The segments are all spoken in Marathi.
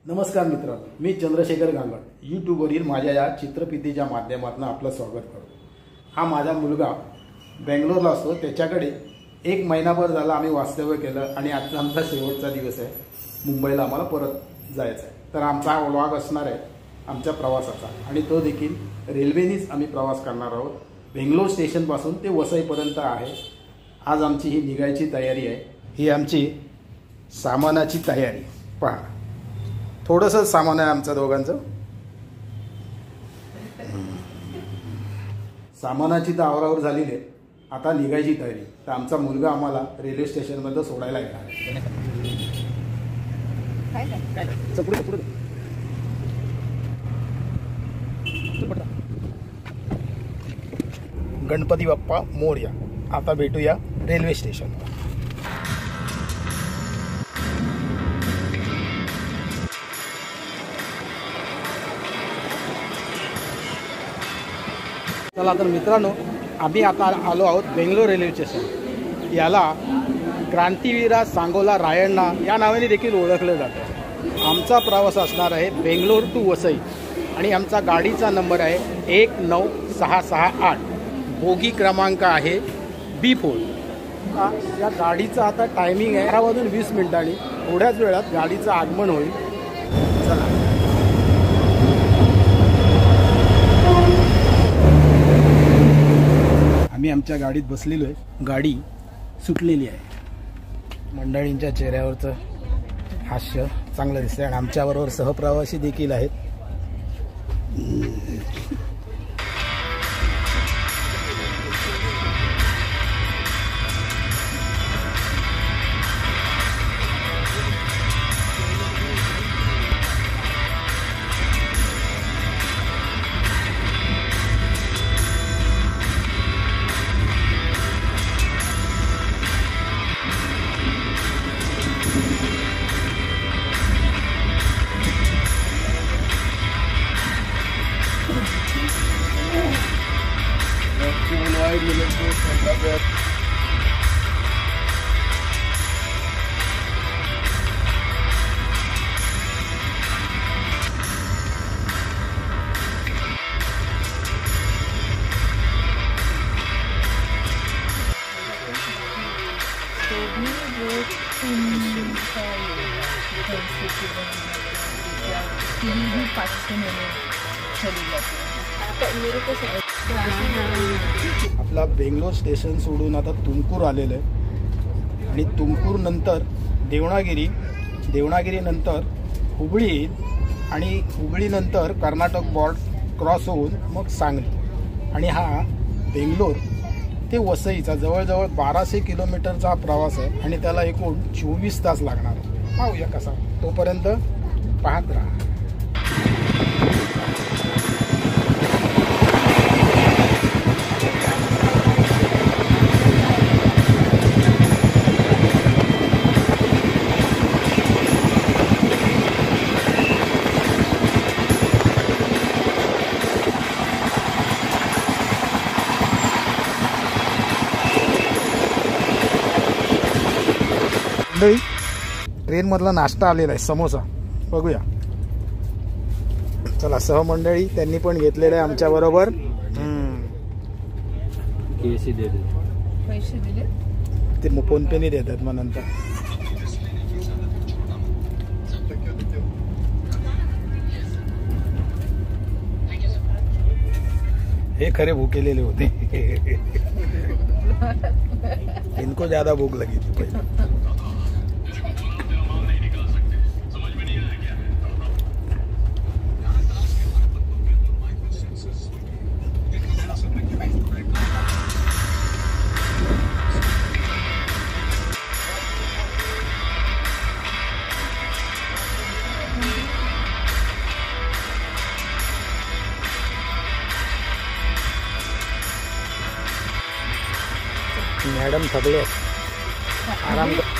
नमस्कार मित्रांनो, मी चंद्रशेखर गांगड यूट्यूबवरील माझ्या या चित्रफितीच्या माध्यमातून आपलं स्वागत करतो। हा माझा मुलगा बेंगलोरला असतो, त्याच्याकडे 1 महिनाभर झाला आम्ही वास्तव्य केलं आणि आज आमचा शेवटचा दिवस आहे। मुंबईला आम्हाला परत जायचं आहे, तर आमचा व्लॉग असणार आहे आमच्या प्रवासाचा आणि तो देखील रेल्वेनेच आम्ही प्रवास करणार आहोत। बेंगलोर स्टेशनपासून ते वसईपर्यंत आहे। आज आमची ही निघायची तयारी आहे। ही आमची सामानाची तयारी पहा, थोडंसं सामान आहे आमच्या दोघांचं। सामानाची तर आवरावर झालेली आहे, आता निघायची तयारी। तर आमचा मुलगा आम्हाला रेल्वे स्टेशनमध्ये सोडायला येणार आहे। गणपती बाप्पा मोरया। आता भेटूया रेल्वे स्टेशनवर। चला तर मित्रांनो, आम्ही आता आलो आहोत बेंगलोर रेल्वे स्टेशन। याला क्रांतिवीरा सांगोला रायण्णा या नावाने देखील ओळखलं जातं। आमचा प्रवास असणार आहे बेंगलोर टू वसई आणि आमचा गाडीचा नंबर आहे 19668। बोगी क्रमांक आहे B4। या गाडीचा आता टायमिंग आहे 11:20 थोड्याच वेळात गाडीचं आगमन होईल। चला, आम्ही आमच्या गाडीत बसलेलो आहे। गाडी सुटलेली आहे। मंडळींच्या चेहऱ्यावरचं हास्य चांगलं दिसतंय आणि आमच्याबरोबर सहप्रवासी देखील आहेत। आपला बेंगलोर स्टेशन सोडून आता तुमकूर आलेलं आहे आणि तुमकूर नंतर देवणागिरी नंतर हुबळी येईल आणि हुबळी नंतर कर्नाटक बॉर्डर क्रॉस होऊन मग सांगली आणि हा बेंगलोर ते वसईचा जवळजवळ 1200 किलोमीटरचा प्रवास आहे आणि त्याला एकूण 24 तास लागणार आहे। पाहूया कसा, तोपर्यंत पाहत राहा। ट्रेन मधला नाश्ता आलेला आहे, समोसा बघूया। चला, सहमंडळी त्यांनी पण घेतलेलं आहे आमच्या बरोबर। पैसे दिले ते फोन पे नाही देतात मग नंतर। हे खरे भूकेलेले होते। इनको ज्यादा भूक लगी थी पहले। मॅडम थकले, आराम कर।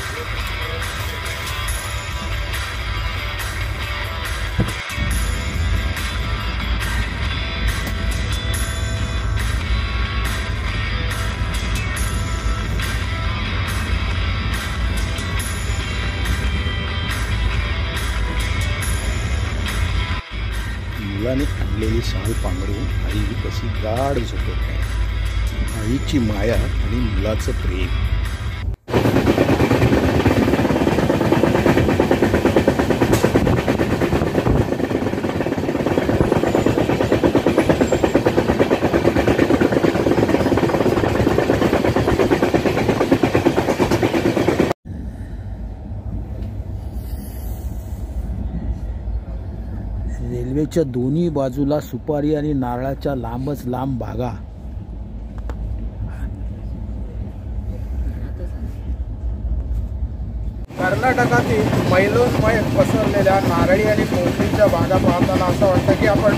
मुलाने आणलेली शाल पांघरून आई कशी गाढ झोपत आहे. आईची माया आणि मुलाचं प्रेम. रेल्वेच्या दोन्ही बाजूला सुपारी आणि नारळाच्या लांबच लांब बागा. कर्नाटकातील मैलोनमय पसरलेल्या नारळी आणि मोहरीच्या बागा पाहताना असं वाटतं की आपण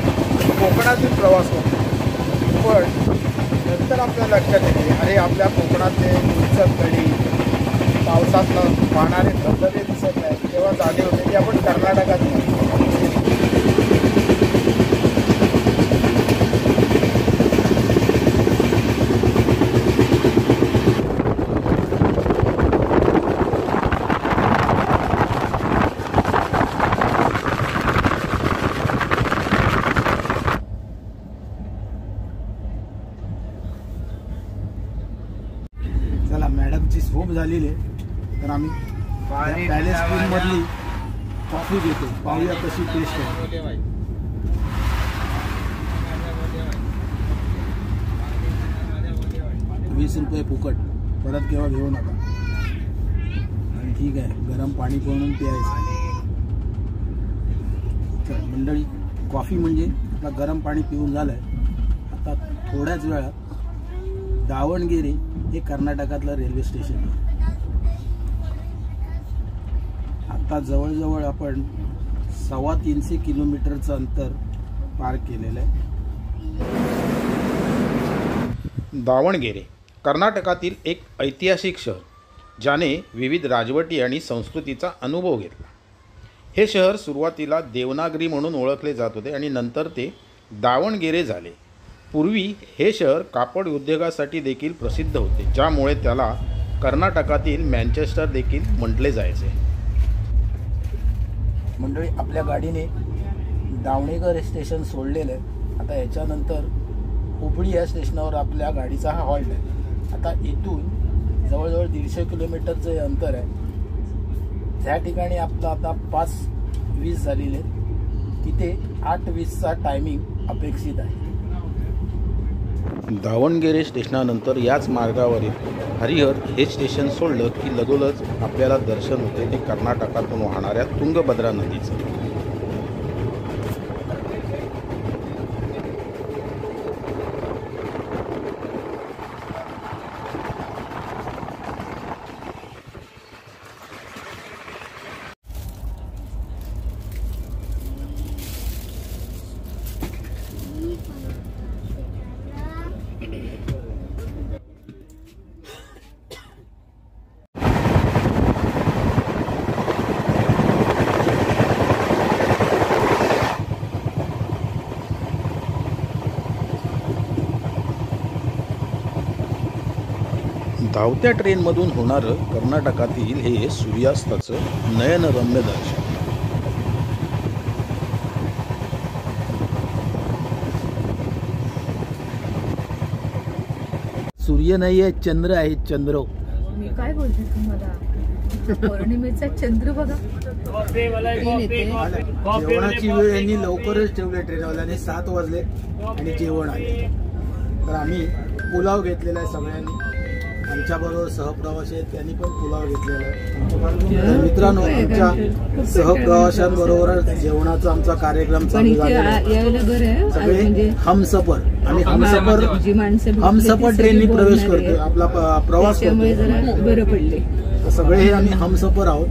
कोकणातील प्रवास करतो. पण नंतर आपल्या लक्षात येते अरे आपल्या कोकणातले उंच गडी, पावसातनं वाहणारे धबधबे दिसत नाही. तेव्हा जाणीव होते की आपण कर्नाटकात. चला मॅडमची झोप झालेली आहे तर आम्ही पॅलेस क्वीन मधली कॉफी घेतो. पाहूया कशी टेस्ट आहे. 20 रुपये फुकट, परत केव्हा घेऊ नका. आणि ठीक आहे, गरम पाणी बनवून प्यायचं. चल मंडळी, कॉफी म्हणजे आपला गरम पाणी पिऊन झालंय. आता थोड्याच वेळात दावणगेरे हे कर्नाटकातलं रेल्वे स्टेशन आहे. आता जवळजवळ आपण 350 किलोमीटरचं अंतर पार केलेलं आहे. दावणगेरे कर्नाटकातील एक ऐतिहासिक शहर ज्याने विविध राजवटी आणि संस्कृतीचा अनुभव घेतला. हे शहर सुरुवातीला देवनागरी म्हणून ओळखले जात होते आणि नंतर ते दावणगेरे झाले. पूर्वी हे शहर कापड उद्योगासाठी देखील प्रसिद्ध होते, ज्यामुळे त्याला कर्नाटकातील मँचेस्टर देखील म्हटले जायचे. मंडळी, आपल्या गाडीने दावणगेरे स्टेशन सोडलेलं आहे. आता याच्यानंतर हुबळी या स्टेशनावर आपल्या गाडीचा हा हॉल्ट आहे. आता इथून जवळजवळ 150 किलोमीटरचं हे अंतर आहे. त्या ठिकाणी आपलं आता 5:20 झालेले, तिथे 8:20चा टायमिंग अपेक्षित आहे. दावणगेरे स्टेशनानंतर याच मार्गावरील हरिहर हे स्टेशन सोडलं की लगोलच आपल्याला दर्शन होते ते कर्नाटकातून वाहणाऱ्या तुंगभद्रा नदीचं. धावत्या ट्रेनमधून होणारं कर्नाटकातील हे सूर्यास्ताचं नयनरम्य दर्शन. सूर्य नाही आहे, चंद्र आहे. चंद्र, मी काय बोलते तुम्हाला, पौर्णिमेचा चंद्र बघा. जेवणाची वेळ यांनी लवकरच ठेवली ट्रेनवाल्याने. 7 वाजले आणि जेवण आले. तर आम्ही पुलाव घेतलेला आहे सगळ्यांनी. आमच्याबरोबर सहप्रवासी आहेत, त्यांनी पण पुलाव घेतलेला आहे. मित्रांनो, आमच्या सहप्रवाशांबरोबर जेवणाचा आमचा कार्यक्रम चालू झालेला आहे. हमसफर आणि हमसफर ट्रेननी प्रवेश करतोय. आपला प्रवास बरं पडले. सगळे हे आम्ही हमसफर आहोत.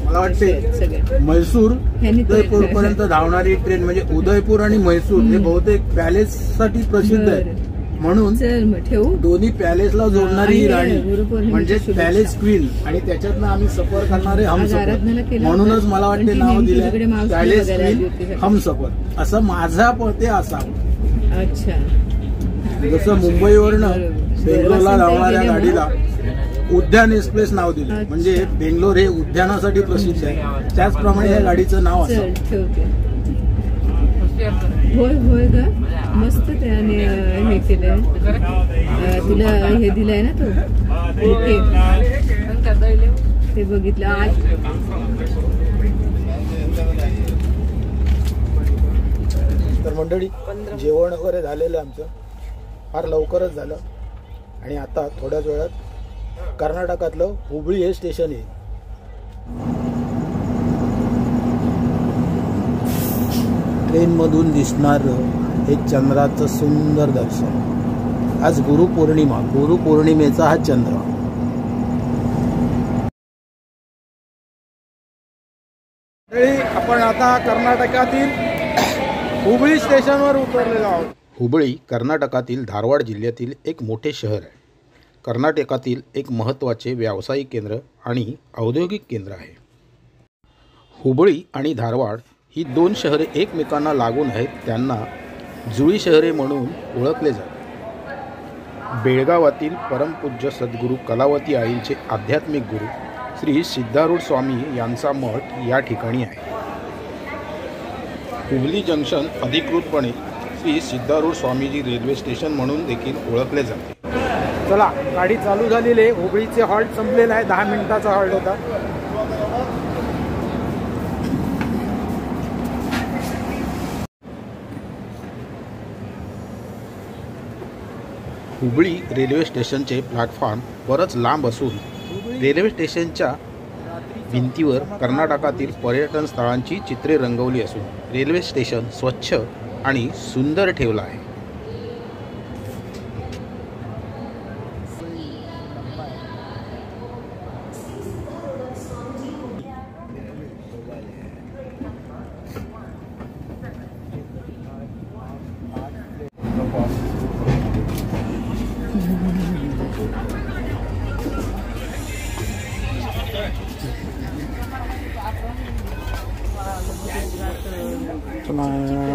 मला वाटते म्हैसूर उदयपूर पर्यंत धावणारी ट्रेन म्हणजे उदयपूर आणि म्हैसूर हे बहुतेक पॅलेस साठी प्रसिद्ध आहे. म्हणून दोन्ही पॅलेसला जोडणारी राणी म्हणजे पॅलेस क्वीन आणि त्याच्यातनं आम्ही सफर करणारे हमसफर. म्हणूनच मला वाटते नाव दिलं पॅलेस क्वीन हमसफर. असं माझा पते असावं. अच्छा, जसं मुंबईवरनं बेंगलोरला धावणाऱ्या गाडीला उद्यान एक्सप्रेस नाव दिलं. अच्छा. म्हणजे बेंगलोर हे उद्यानासाठी प्रसिद्ध आहे. त्याचप्रमाणे या गाडीचं नाव चल असं. ठेवते. होय होय ग मस्त त्याने हे केलंय. तुला हे दिलंय ना तो ते बघितलं आज. तर मंडळी जेवण वगैरे झालेलं आमचं फार लवकरच झालं. आणि आता थोड्याच वेळात कर्नाटकातलं हुबळी हे स्टेशन आहे. ट्रेनमधून दिसणार हे चंद्राचं सुंदर दर्शन. आज गुरुपौर्णिमा. गुरुपौर्णिमेचा हा चंद्र. आपण आता कर्नाटकातील हुबळी स्टेशनवर उतरलेलो आहोत. हुबळी कर्नाटकातील धारवाड जिल्ह्यातील एक मोठे शहर आहे. कर्नाटकातील एक महत्त्वाचे व्यावसायिक केंद्र आणि औद्योगिक केंद्र आहे. हुबळी आणि धारवाड ही दोन शहरे एकमेकांना लागून आहेत. त्यांना जुळी शहरे म्हणून ओळखले जाते. बेळगावातील परमपूज्य सद्गुरू कलावती आईंचे आध्यात्मिक गुरु श्री सिद्धारूढ स्वामी यांचा मठ या ठिकाणी आहे. हुबली जंक्शन अधिकृतपणे श्री सिद्धारूढ स्वामीजी रेल्वे स्टेशन म्हणून देखील ओळखले जाते. चला गाडी चालू झालेली आहे. हुबळीचे हॉल्ट संपलेला आहे. 10 मिनिटाचा हॉल्ट होता. हुबळी रेल्वे स्टेशनचे प्लॅटफॉर्म बरंच लांब असून रेल्वे स्टेशनच्या भिंतीवर कर्नाटकातील पर्यटन स्थळांची चित्रे रंगवली असून रेल्वे स्टेशन स्वच्छ आणि सुंदर ठेवलं आहे.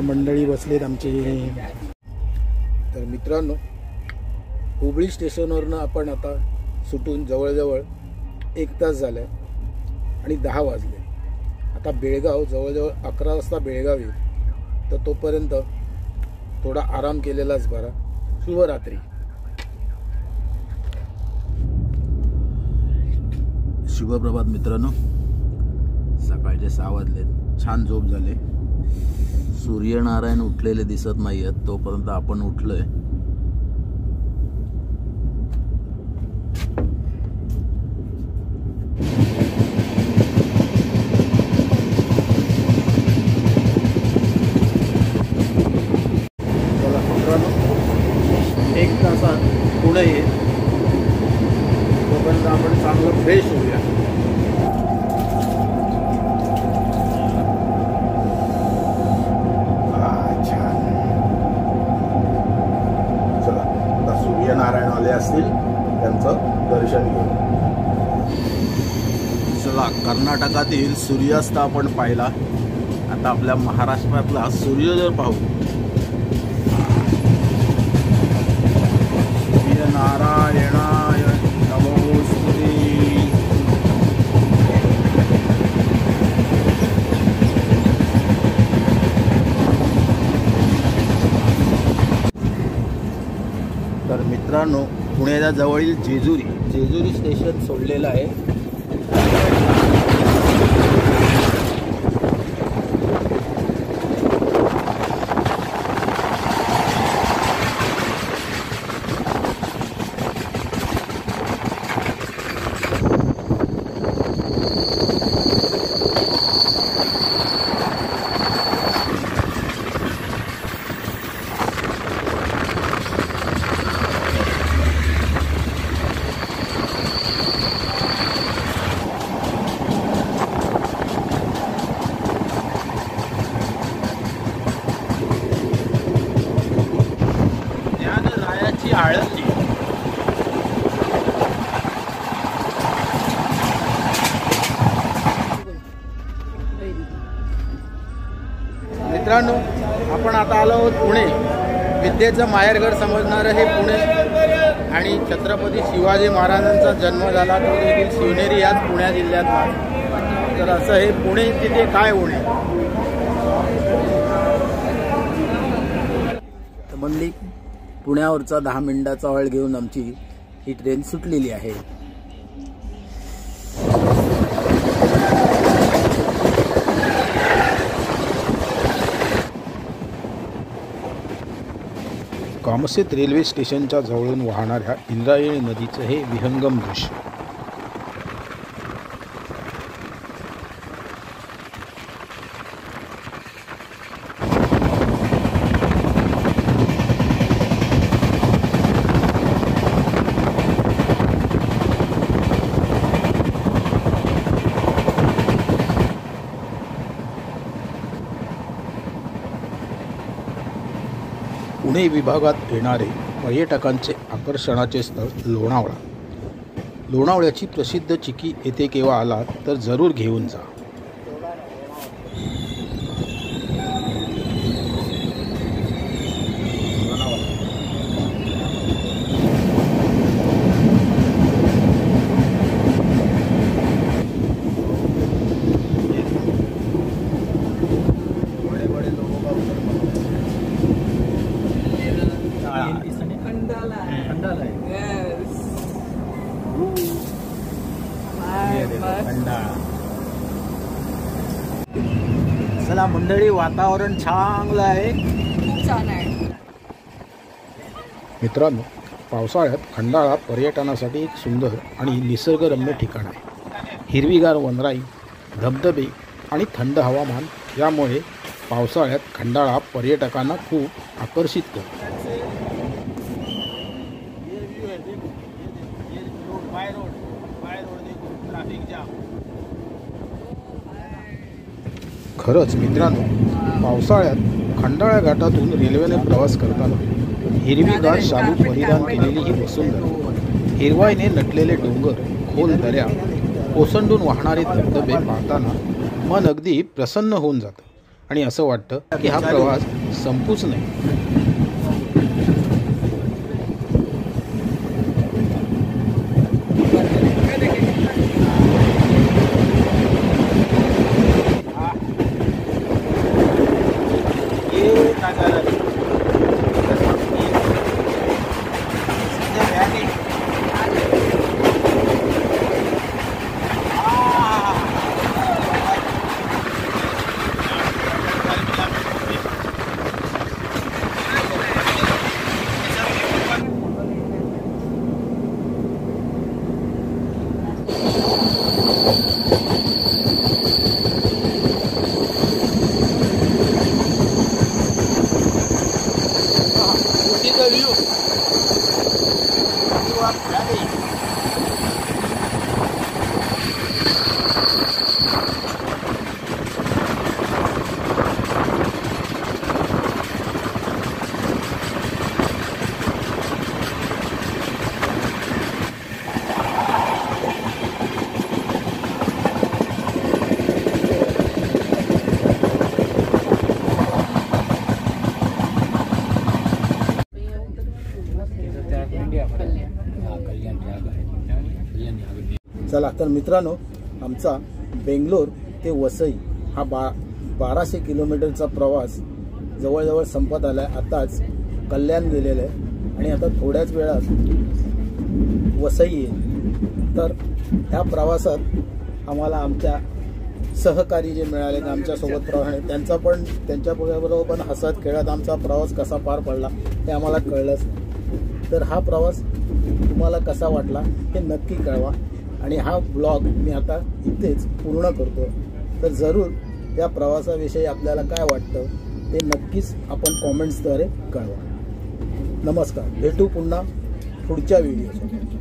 मंडळी बसलेत आमची. तर मित्रांनो हुबळी स्टेशनवरनं आपण आता सुटून जवळजवळ 1 तास झाला आहे आणि 10 वाजले. आता बेळगाव जवळजवळ 11 वाजता बेळगाव येईल. तर तोपर्यंत थोडा आराम केलेलाच बरा. शुभरात्री. शुभप्रभात मित्रांनो. सकाळचे 6 वाजलेत. छान झोप झाले. सूर्यनारायण उठलेले दिसत नाही आहेत तोपर्यंत आपण उठलोय. चला मित्रांनो 1 तासात पुढे येईल. तोपर्यंत आपण चांगलं फ्रेश होऊया. नारायणवाले असतील त्यांचं दर्शन घेऊ. चला कर्नाटकातील सूर्यास्त आपण पाहिला. आता आपल्या महाराष्ट्रातला सूर्योदय पाहू. सूर्य नारायणाय नमोस्तुते. तर मित्रांनो पुण्याच्या जवळील जेजुरी स्टेशन सोडलेलं आहे. आळंदी. मित्रांनो आपण आता आलो आहोत पुणे. विद्येचं माहेरघर समजणारं हे पुणे आणि छत्रपती शिवाजी महाराजांचा जन्म झाला तो देखील शिवनेरी याच पुणे जिल्ह्यात. तर असं हे पुणे तिथे काय उणे. मंडळी, पुण्यावरचा 10 मिनिटाचा वेळ घेऊन आमची ही ट्रेन सुटलेली आहे. कामशेत रेल्वे स्टेशनच्या जवळून वाहणाऱ्या इंद्रायणी नदीचं हे विहंगम दृश्य. पुणे विभागात येणारे पर्यटकांचे आकर्षणाचे स्थळ लोणावळा. लोणावळ्याची प्रसिद्ध चिकी येथे केव्हा आलात तर जरूर घेऊन जा. चला मंडळी, वातावरण चांगलं आहे. छान आहे मित्रांनो, पावसाळ्यात खंडाळा पर्यटनासाठी एक सुंदर आणि निसर्गरम्य ठिकाण आहे. हिरवीगार वनराई, धबधबे आणि थंड हवामान यामुळे पावसाळ्यात खंडाळा पर्यटकांना खूप आकर्षित करतो. खरंच मित्रांनो, पावसाळ्यात खंडाळा घाटातून रेल्वेने प्रवास करताना हिरवीगार शालू परिधान केलेली ही वसुंधरा, हिरवाईने नटलेले डोंगर, खोल दऱ्या, ओसंडून वाहणारे धबधबे पाहताना मन अगदी प्रसन्न होऊन जातं आणि असं वाटतं की हा प्रवास संपूच नाही. चला तर मित्रांनो, आमचा बेंगलोर ते वसई हा 1200 किलोमीटरचा प्रवास जवळजवळ संपत आला आहे. आताच कल्याण गेलेलं आहे आणि आता थोड्याच वेळात वसई येईल. तर ह्या प्रवासात आम्हाला आमच्या सहकारी जे मिळाले, आमच्यासोबत प्रवास त्यांच्याबरोबर पण हसत खेळत आमचा प्रवास कसा पार पडला हे आम्हाला कळलंच. तर हा प्रवास तुम्हाला कसा वाटला हे नक्की कळवा आणि हा ब्लॉग मी आता इथेच पूर्ण करतो. तर जरूर या प्रवासाविषयी आपल्याला काय वाटतं ते नक्कीच आपण कॉमेंट्सद्वारे कळवा. नमस्कार, भेटू पुन्हा पुढच्या व्हिडिओ.